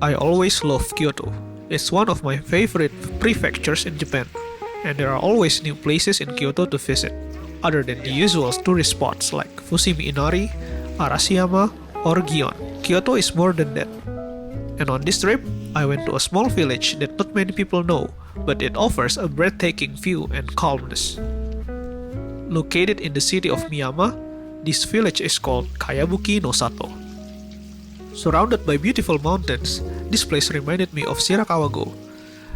I always love Kyoto. It's one of my favorite prefectures in Japan, and there are always new places in Kyoto to visit, other than the usual tourist spots like Fushimi Inari, Arashiyama, or Gion. Kyoto is more than that. And on this trip, I went to a small village that not many people know, but it offers a breathtaking view and calmness. Located in the city of Miyama, this village is called Kayabuki no Sato. Surrounded by beautiful mountains, this place reminded me of Shirakawa-go,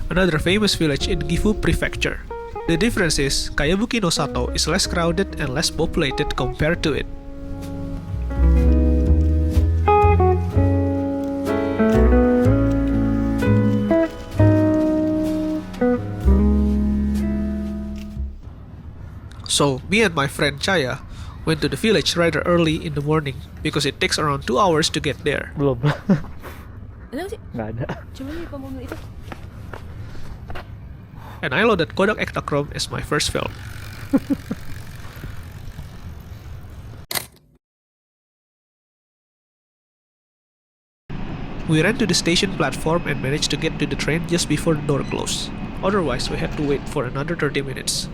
another famous village in Gifu Prefecture. The difference is, Kayabuki no Sato is less crowded and less populated compared to it. So, me and my friend Chaya went to the village rather early in the morning because it takes around 2 hours to get there. Belum. Ano sih? Nggak ada. Coba nih pembunuh itu. And I loaded Kodak Ektachrome as my first film. We ran to the station platform and managed to get to the train just before the door closed. Otherwise, we had to wait for another 30 minutes.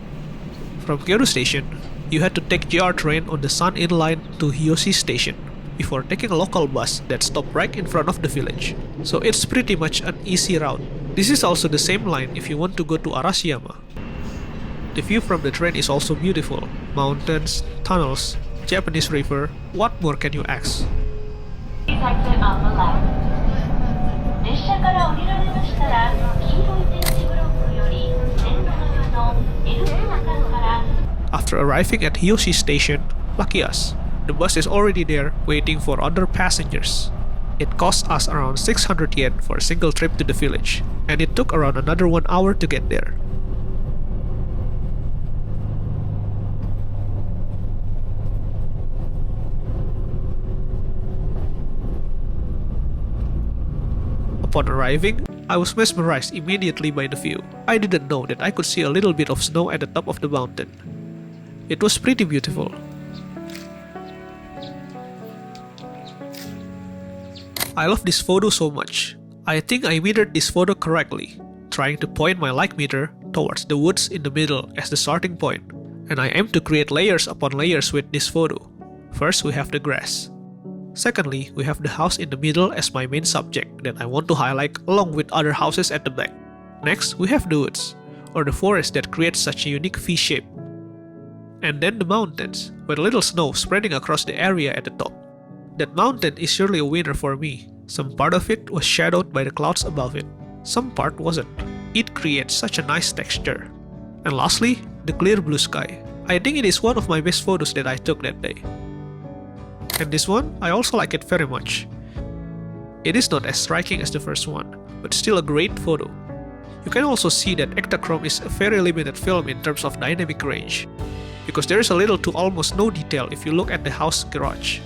From Kyoto Station, you had to take JR train on the Sun-In line to Hiyoshi Station before taking a local bus that stopped right in front of the village. So it's pretty much an easy route. This is also the same line if you want to go to Arashiyama. The view from the train is also beautiful. Mountains, tunnels, Japanese river, what more can you ask? Please exit on the left. 列車から降りられましたら、黄色い点字ブロックより線路側の L 字間から After arriving at Hiyoshi Station, lucky us, the bus is already there waiting for other passengers. It cost us around 600 yen for a single trip to the village, and it took around another 1 hour to get there. Upon arriving, I was mesmerized immediately by the view. I didn't know that I could see a little bit of snow at the top of the mountain. It was pretty beautiful. I love this photo so much. I think I metered this photo correctly, trying to point my light meter towards the woods in the middle as the starting point, and I aim to create layers upon layers with this photo. First, we have the grass. Secondly, we have the house in the middle as my main subject that I want to highlight along with other houses at the back. Next, we have the woods, or the forest that creates such a unique V shape. And then the mountains, with a little snow spreading across the area at the top. That mountain is surely a winner for me. Some part of it was shadowed by the clouds above it. Some part wasn't. It creates such a nice texture. And lastly, the clear blue sky. I think it is one of my best photos that I took that day. And this one, I also like it very much. It is not as striking as the first one, but still a great photo. You can also see that Ektachrome is a very limited film in terms of dynamic range, because there is a little to almost no detail if you look at the house garage.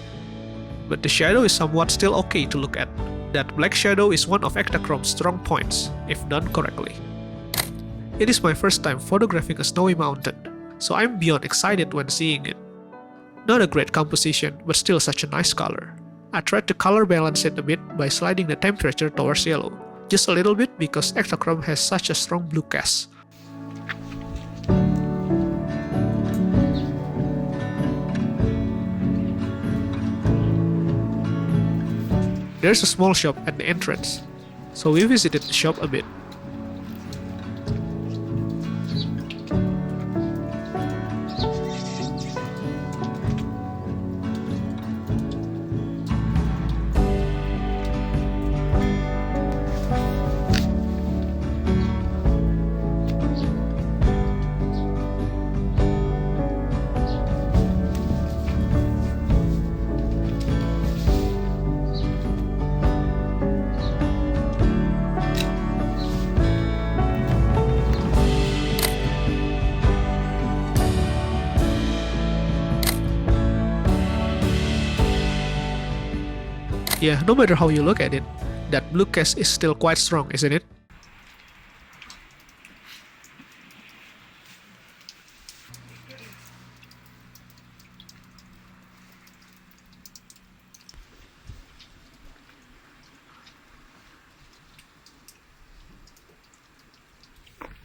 But the shadow is somewhat still okay to look at. That black shadow is one of Ektachrome's strong points, if done correctly. It is my first time photographing a snowy mountain, so I'm beyond excited when seeing it. Not a great composition, but still such a nice color. I tried to color balance it a bit by sliding the temperature towards yellow, just a little bit because Ektachrome has such a strong blue cast. There's a small shop at the entrance, so we visited the shop a bit. Yeah, no matter how you look at it, that blue cast is still quite strong, isn't it?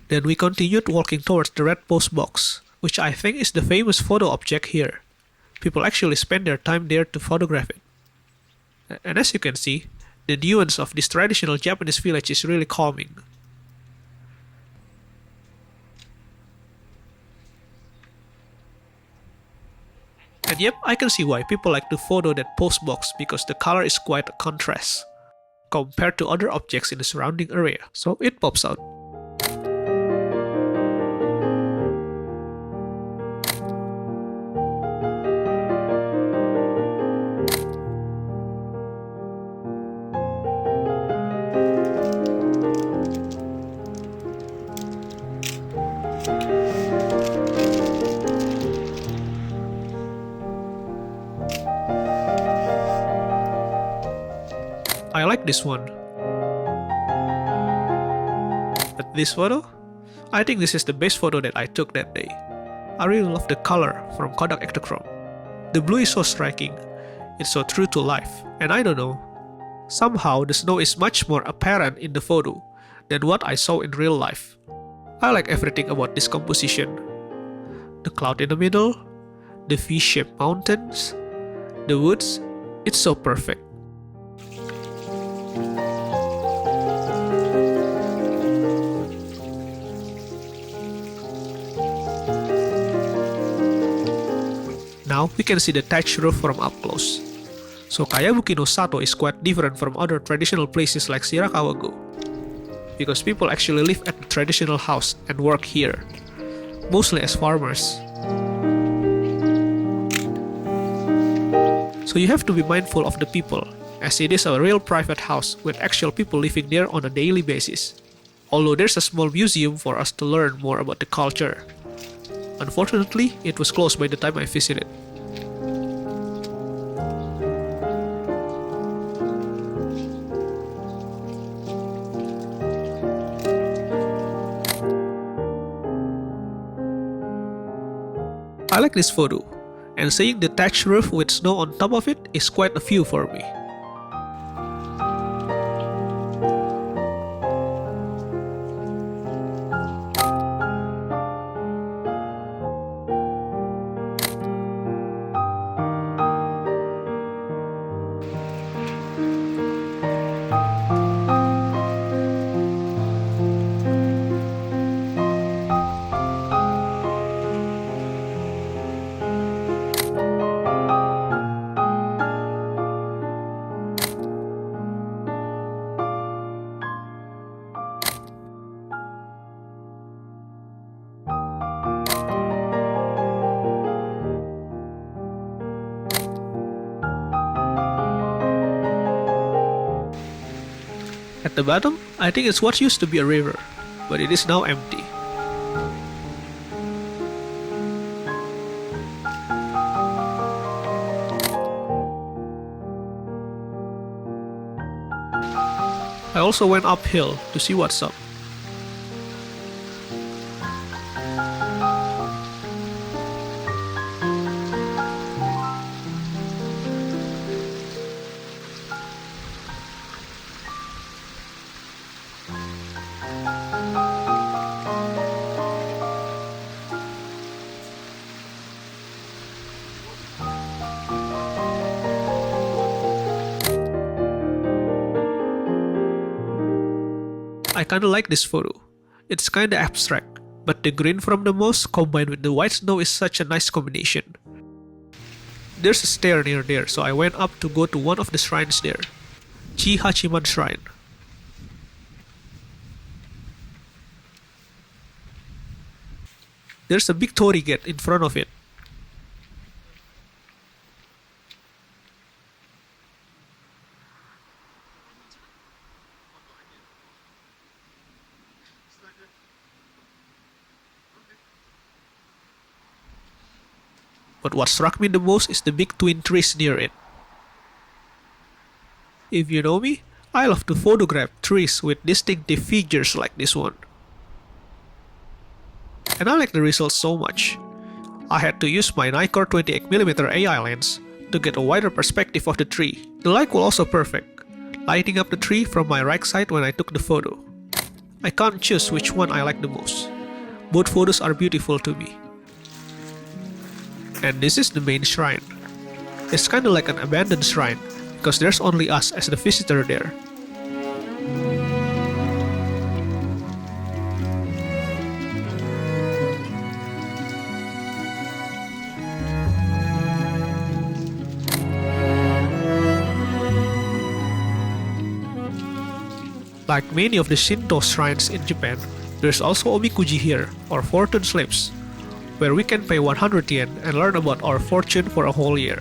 Then we continued walking towards the red post box, which I think is the famous photo object here. People actually spend their time there to photograph it. And as you can see, the nuance of this traditional Japanese village is really calming. And yep, I can see why people like to photo that post box because the color is quite a contrast compared to other objects in the surrounding area, so it pops out. I like this one. But this photo? I think this is the best photo that I took that day. I really love the color from Kodak Ektachrome. The blue is so striking, it's so true to life, and I don't know. Somehow the snow is much more apparent in the photo than what I saw in real life. I like everything about this composition. The cloud in the middle, the V-shaped mountains, the woods, it's so perfect. Now we can see the thatched roof from up close. So Kayabuki no Sato is quite different from other traditional places like Shirakawa-go, because people actually live at the traditional house and work here, mostly as farmers. So you have to be mindful of the people, as it is a real private house with actual people living there on a daily basis, although there's a small museum for us to learn more about the culture. Unfortunately, it was closed by the time I visited. I like this photo, and seeing the thatched roof with snow on top of it is quite a view for me. At the bottom, I think it's what used to be a river, but it is now empty. I also went uphill to see what's up. I kinda like this photo. It's kinda abstract, but the green from the moss combined with the white snow is such a nice combination. There's a stair near there, so I went up to go to one of the shrines there, Chiihachiman Shrine. There's a big torii gate in front of it. But what struck me the most is the big twin trees near it. If you know me, I love to photograph trees with distinctive features like this one. And I like the result so much. I had to use my Nikon 28mm AI lens to get a wider perspective of the tree. The light was also perfect, lighting up the tree from my right side when I took the photo. I can't choose which one I like the most. Both photos are beautiful to me. And this is the main shrine. It's kinda like an abandoned shrine, because there's only us as the visitor there. Like many of the Shinto shrines in Japan, there's also omikuji here, or fortune slips, where we can pay 100 yen and learn about our fortune for a whole year.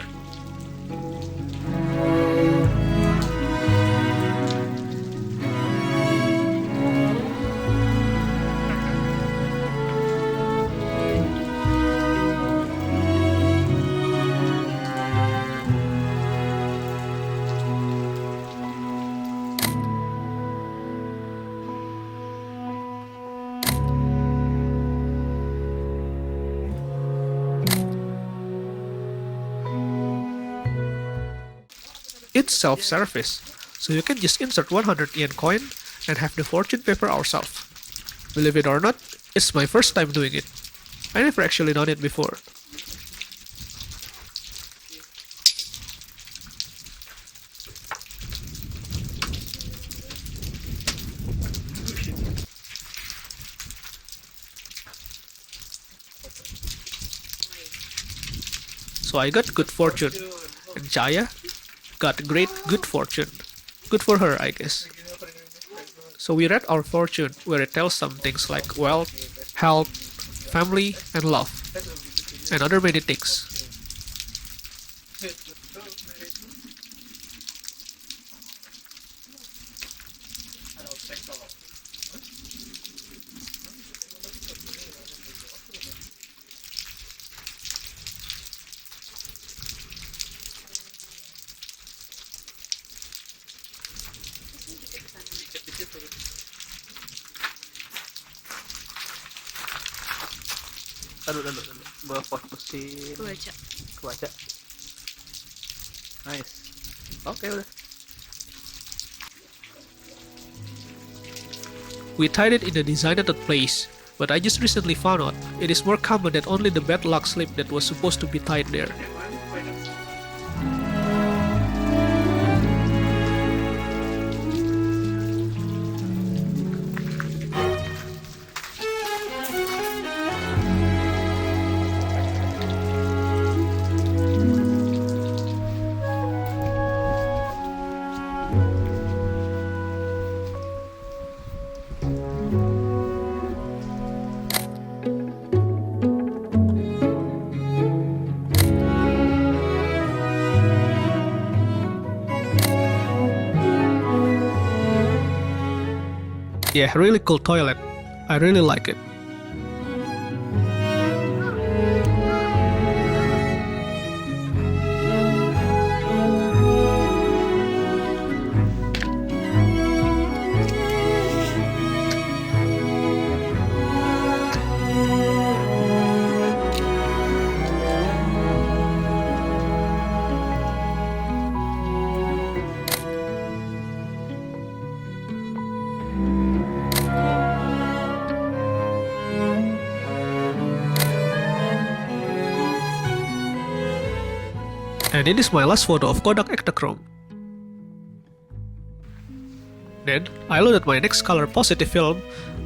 It's self-service, so you can just insert 100 yen coin and have the fortune paper ourselves. Believe it or not, it's my first time doing it. I never actually done it before. So I got good fortune, and Jaya got great good fortune. Good for her, I guess. So we read our fortune, where it tells some things like wealth, health, family, and love, and other many things. Lalu. Berfokusin. Kebaca. Nice. Oke, udah. We tied it in a designated place, but I just recently found out it is more common that only the bad luck slip that was supposed to be tied there. Yeah, really cool toilet. I really like it. And it is my last photo of Kodak Ektachrome. Then, I loaded my next color positive film,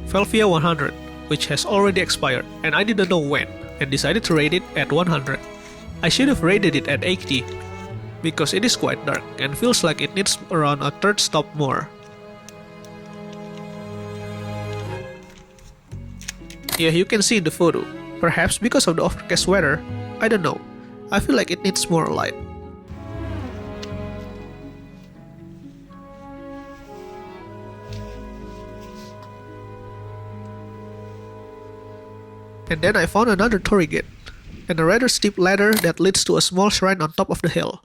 Velvia 100, which has already expired and I didn't know when, and decided to rate it at 100. I should have rated it at 80, because it is quite dark and feels like it needs around a third stop more. Yeah, you can see in the photo. Perhaps because of the overcast weather, I don't know. I feel like it needs more light. And then I found another torii gate, and a rather steep ladder that leads to a small shrine on top of the hill.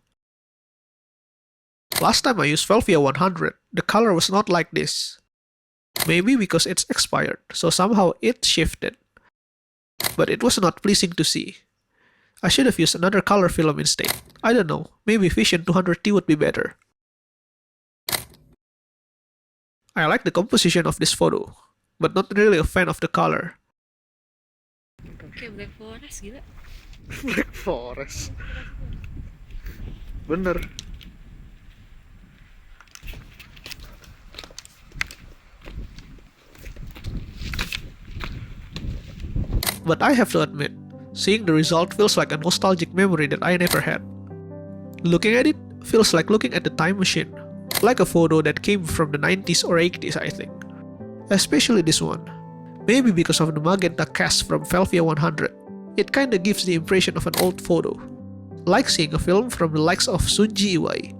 Last time I used Velvia 100, the color was not like this. Maybe because it's expired, so somehow it shifted. But it was not pleasing to see. I should have used another color film instead. I don't know, maybe Vision 200T would be better. I like the composition of this photo. but not really a fan of the color. Kayak Black Forest gila. Black Forest. Bener. But I have to admit, seeing the result feels like a nostalgic memory that I never had. Looking at it feels like looking at the time machine, like a photo that came from the 90s or 80s, I think. Especially this one. Maybe because of the magenta cast from Velvia 100. It kinda gives the impression of an old photo, like seeing a film from the likes of Sunji Iwai.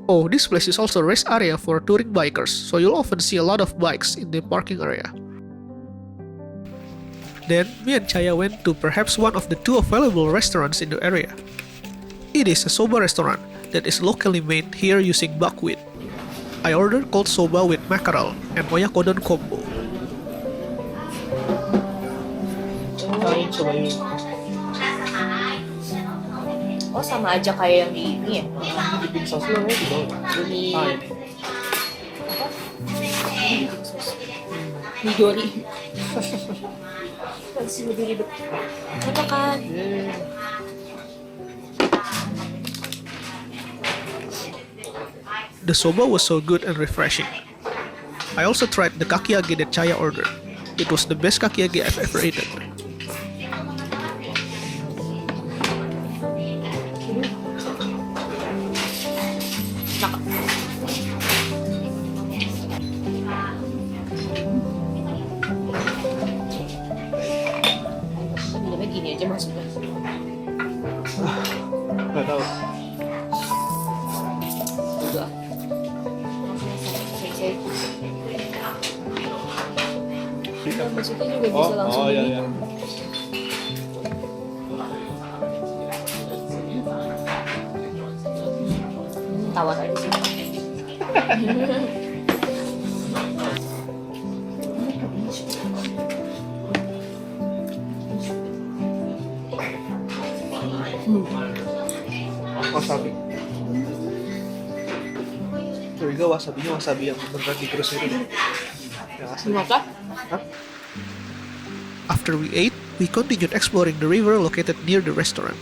Oh, this place is also a rest area for touring bikers, so you'll often see a lot of bikes in the parking area. Then, me and Chaya went to perhaps one of the two available restaurants in the area. It is a soba restaurant that is locally made here using buckwheat. I ordered cold soba with mackerel and oyakodon combo. Oh, sama aja kayak yang di ini ya? Dipping sauce lo ya di bawah. Di... Ini. Midori. Masih lebih ribet. Apa kan? The soba was so good and refreshing. I also tried the kakiage that Chaya ordered. It was the best kakiage I've ever eaten. Minumnya gini aja maksudnya. Gak tau. Udah. Maksudnya juga bisa langsung iya, ini. iya. Tawar aja sih. Wasabi. Curiga wasabinya wasabi yang beneran digerus itu. Yang asli. Kenapa? Hah? After we ate, we continued exploring the river located near the restaurant.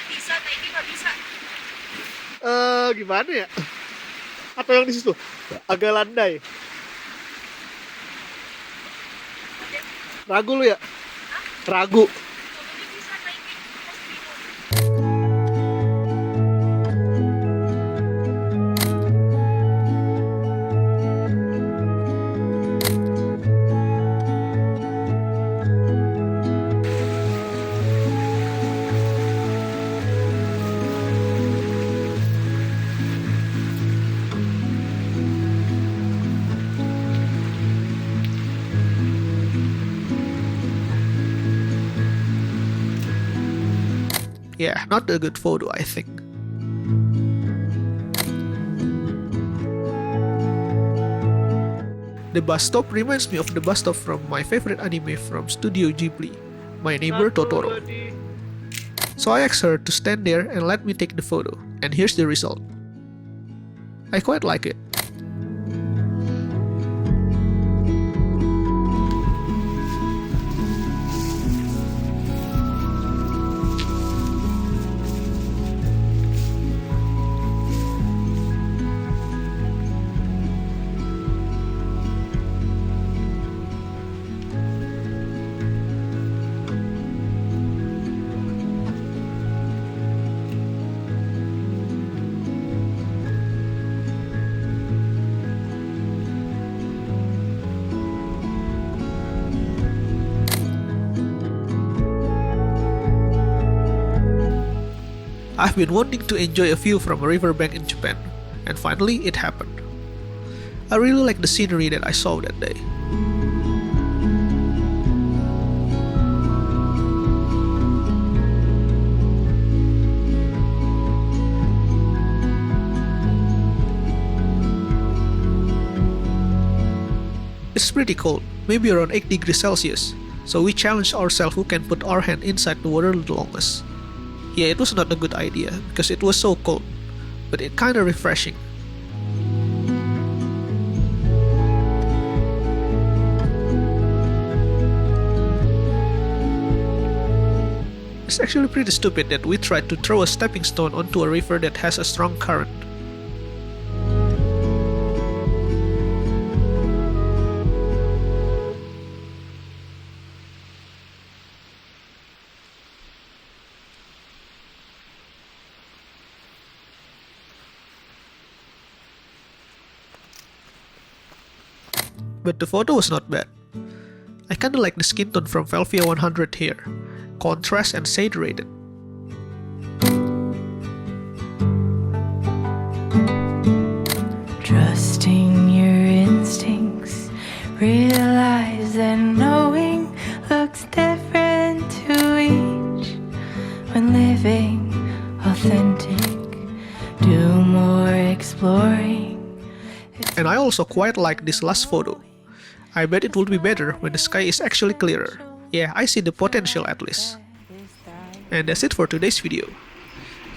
Bisa, tapi ini nggak bisa. Gimana ya? Atau yang di situ agak landai. Ragu lu ya? Ragu. Yeah, not a good photo, I think. The bus stop reminds me of the bus stop from my favorite anime from Studio Ghibli, My Neighbor Totoro. So I asked her to stand there and let me take the photo, and here's the result. I quite like it. I've been wanting to enjoy a view from a riverbank in Japan, and finally it happened. I really like the scenery that I saw that day. It's pretty cold, maybe around 8 degrees Celsius, so we challenged ourselves who can put our hand inside the water the longest. Yeah, it was not a good idea because it was so cold, but it kinda refreshing. It's actually pretty stupid that we tried to throw a stepping stone onto a river that has a strong current. But the photo was not bad. I kinda like the skin tone from Velvia 100 here. Contrast and saturated. Trusting your instincts, realize that knowing looks different to each. When living authentic, do more exploring. And I also quite like this last photo. I bet it would be better when the sky is actually clearer. Yeah, I see the potential at least. And that's it for today's video.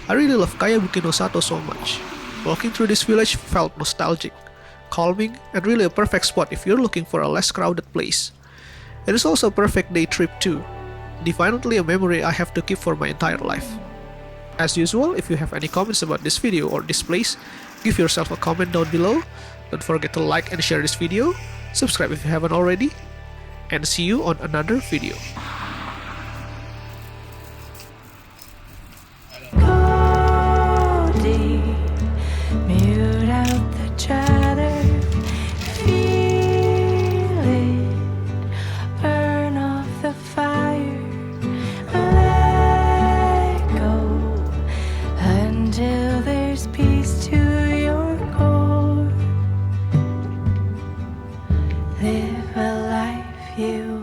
I really love Kayabuki no Sato so much. Walking through this village felt nostalgic, calming, and really a perfect spot if you're looking for a less crowded place. It is also a perfect day trip too. Definitely a memory I have to keep for my entire life. As usual, if you have any comments about this video or this place, give yourself a comment down below. Don't forget to like and share this video, subscribe if you haven't already, and see you on another video. Go deep, mute out the chatter, feel it, burn off the fire, let go until there's peace to your core. Live a life you